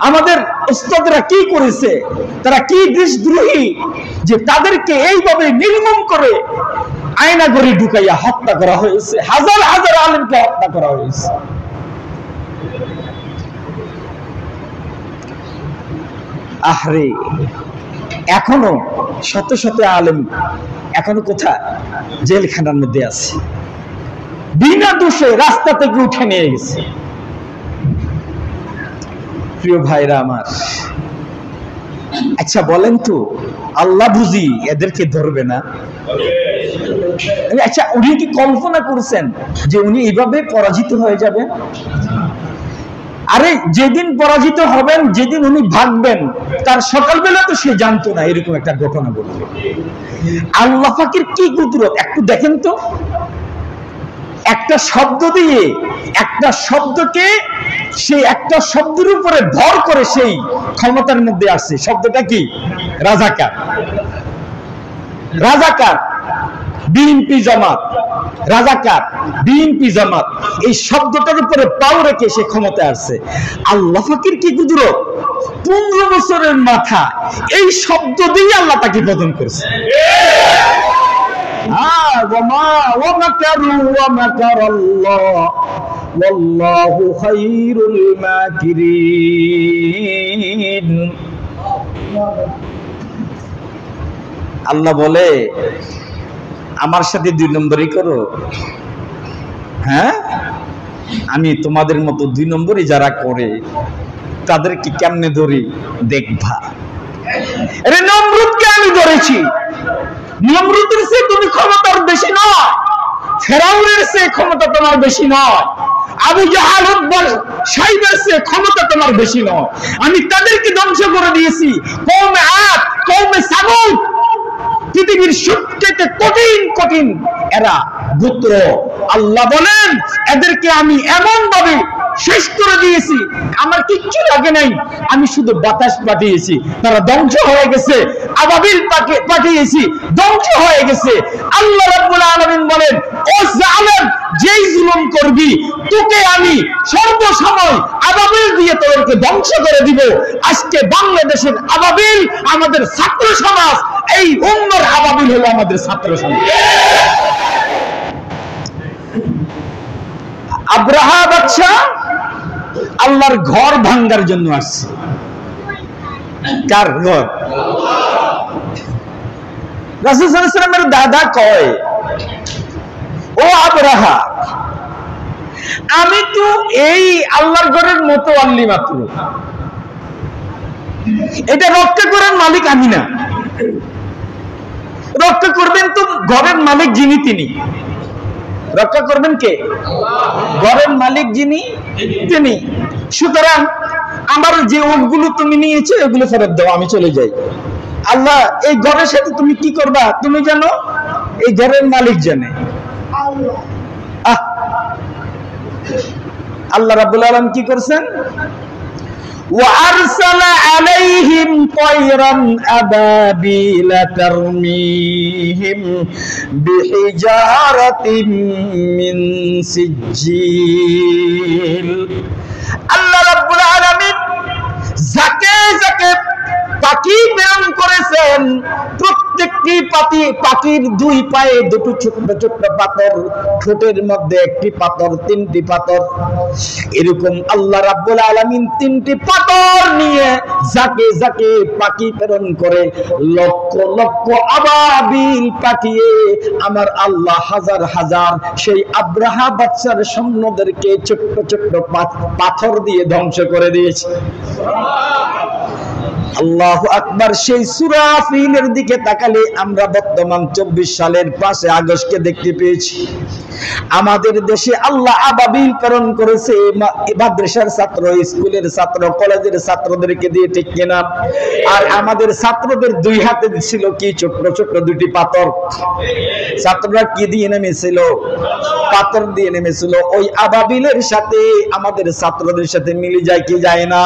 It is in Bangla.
আমাদের উস্তাদরা কি করেছে, তারা কি দেশদ্রোহী যে তাদেরকে এইভাবে নির্মম করে আয়না ঘরে ঢুকাইয়া হত্যা করা হয়েছে, হাজার হাজার আলেমকে হত্যা করা হয়েছে। আহরে, এখনো শত শত আলেম এখনো কোথায়? জেলখানার মধ্যে আছে, বিনা দোষে রাস্তা থেকে উঠে নিয়ে গেছে। প্রিয় ভাইরা আমার, আচ্ছা বলেন তো, আল্লাহ বুঝি এদেরকে ধরবে না? আচ্ছা, উনি কি কল্পনা করছেন যে উনি এইভাবে পরাজিত হয়ে যাবেন? আরে যেদিন পরাজিত হবেন, যেদিন উনি ভাগবেন, তার সকালবেলা তো সে জানতো না এরকম একটা ঘটনা ঘটবে। আল্লাহ পাকের কি কুদরত একটু দেখেন তো। একটা শব্দ দিয়ে, একটা শব্দকে, সেই একটা শব্দের উপরে ভর করে সেই ক্ষমতার মধ্যে আসছে। শব্দটা কি? রাজাকার। রাজাকার, বিএনপি জামাত, রাজাকার, বিএনপি জামাত, এই শব্দটার উপরে পাও রেখে সে ক্ষমতায় আসছে। আল্লাহ পাকের কি কুদরত! 15 বছরের মাথা এই শব্দ দিয়ে আল্লাহ তাকে পতন করেছে। আল্লাহ বলে, আমার সাথে 2 নম্বরই করো। হ্যাঁ, আমি তোমাদের মতো 2 নম্বরই যারা করে তাদেরকে কেমনে ধরি দেখবা। আরে নমরুদকে আমি ধরেছি, নমরুদের চেয়ে তুমি ক্ষমতার বেশি নয়, ফেরাউনের চেয়ে ক্ষমতা তোমার বেশি নয়, আবু জাহাল সাইবের চেয়ে ক্ষমতা তোমার বেশি নয়। আমি তাদেরকে ধ্বংস করে দিয়েছি। কওমে আদ, কওমে সামুদ, পৃথিবীর সবচেয়ে কঠিন কঠিন এরা গোত্র। আল্লাহ বলেন, এদেরকে আমি এমন ভাবে শেষ করে দিয়েছি, আমার কিচ্ছু লাগে নাই, আমি শুধু বাতাস পাঠিয়েছি, তারা ধ্বংস হয়ে গেছে। আবাবিল পাঠিয়েছি, ধ্বংস হয়ে গেছে। আল্লাহ রাব্বুল আলামিন বলেন, ও জালেম, যেই জুলুম করবি তোকে আমি সর্বসময় আবাবিল দিয়ে তোদেরকে ধ্বংস করে দিব। আজকে বাংলাদেশের আবাবিল আমাদের ছাত্র সমাজ, এই উম্মার আবাবিল হলো আমাদের ছাত্র সমাজ। আব্রাহা বাদশা আল্লাহর ঘর ভাঙ্গার জন্য আসছে। কার ঘর? রাসূল সাল্লাল্লাহু আলাইহি ওয়াসাল্লামের দাদা কয়, ও আব্রাহা, আমি তো এই আল্লাহর ঘরের মতো আল্লি মাত্র, এটা রক্ষা করার মালিক আমি না। রক্ষা করবেন তো ঘরের মালিক যিনি, তিনি। রক্ষা করবেন কে? ঘরের মালিক যিনি, তিনি। সুতরাং আমার যে ওটগুলো তুমি নিয়েছো এগুলো ফেরত দাও, আমি চলে যাই। আল্লাহ, এই ঘরের সাথে তুমি কি করবা তুমি জানো, এই ঘরের মালিক জানে। আল্লাহ রাব্বুল আলামিন কি করছেন? وَأَرْسَلَ عَلَيْهِمْ طَيْرًا أَبَابِيلَ تَرْمِيهِمْ بِحِجَارَةٍ مِّن سِجِّيلٍ। আল্লাহ রাব্বুল আলামিন যাকে যাকে পাখি প্রেরণ করেছেন, প্রত্যেকটি পাখির 2 পায়ে 2 ছোট্ট ছোট্ট পাথর, ঠোঁটের মধ্যে 1টি পাথর, 3টি পাথর, এরকম আল্লাহ রাব্বুল আলামিন 3টি পাথর নিয়ে যাকে যাকে পাখি প্রেরণ করে, লক্ষ লক্ষ আবাবিল পাঠিয়ে আমার আল্লাহ হাজার হাজার সেই আব্রাহা বাদশার সৈন্যদেরকে ছোট্ট ছোট্ট পাথর দিয়ে ধ্বংস করে দিয়েছে। আল্লাহু আকবার। সেই সূরা ফিলের দিকে তাকালে আমরা বর্তমান 24 সালের 5 আগস্টকে দেখতে পেয়েছি। আমাদের দেশে আল্লাহ আবাবিল প্রেরণ করেছে মাদ্রাসার ছাত্র, স্কুলের ছাত্র, কলেজের ছাত্রদেরকে দিয়ে, ঠিক কিনা? আর আমাদের ছাত্রদের 2 হাতে ছিল কি? ছোট্ট ছোট্ট 2টি পাথর। ছাত্ররা কি দিয়ে নেমেছিল? পাথর দিয়ে নেমেছিল। ওই আবাবিলের সাথে আমাদের ছাত্রদের সাথে মিলে যায় কি যায় না?